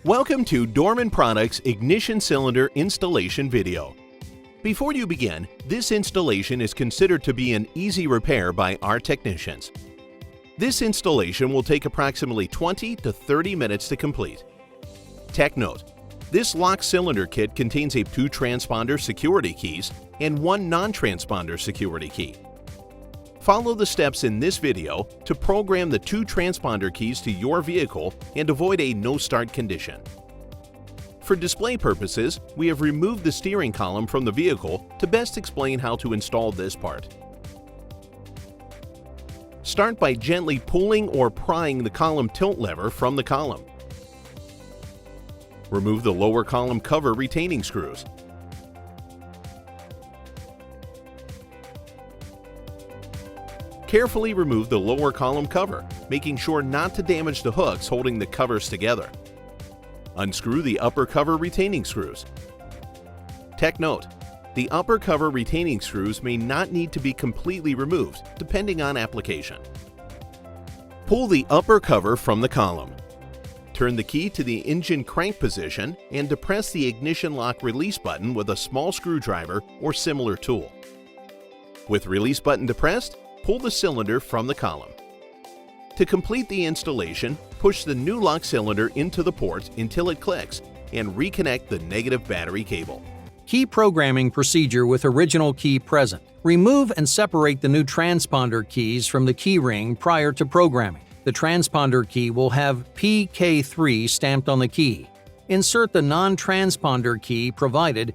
Welcome to Dorman Products Ignition Cylinder Installation video. Before you begin, this installation is considered to be an easy repair by our technicians. This installation will take approximately 20 to 30 minutes to complete. Tech note: this lock cylinder kit contains 2 transponder security keys and 1 non-transponder security key. Follow the steps in this video to program the 2 transponder keys to your vehicle and avoid a no-start condition. For display purposes, we have removed the steering column from the vehicle to best explain how to install this part. Start by gently pulling or prying the column tilt lever from the column. Remove the lower column cover retaining screws. Carefully remove the lower column cover, making sure not to damage the hooks holding the covers together. Unscrew the upper cover retaining screws. Tech note: the upper cover retaining screws may not need to be completely removed, depending on application. Pull the upper cover from the column. Turn the key to the engine crank position and depress the ignition lock release button with a small screwdriver or similar tool. With release button depressed, pull the cylinder from the column. To complete the installation, push the new lock cylinder into the port until it clicks and reconnect the negative battery cable. Key programming procedure with original key present. Remove and separate the new transponder keys from the key ring prior to programming. The transponder key will have PK3 stamped on the key. Insert the non-transponder key provided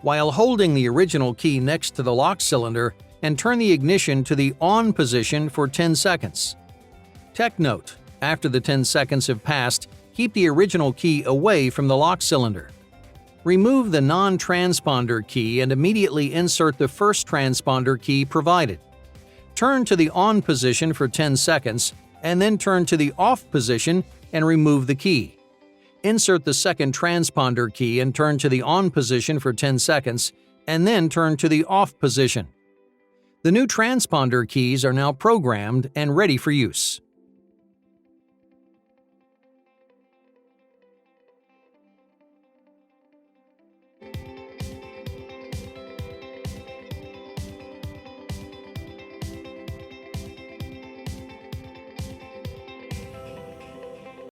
while holding the original key next to the lock cylinder and turn the ignition to the on position for 10 seconds. Tech note: after the 10 seconds have passed, keep the original key away from the lock cylinder. Remove the non-transponder key and immediately insert the first transponder key provided. Turn to the on position for 10 seconds and then turn to the off position and remove the key. Insert the second transponder key and turn to the on position for 10 seconds and then turn to the off position. The new transponder keys are now programmed and ready for use.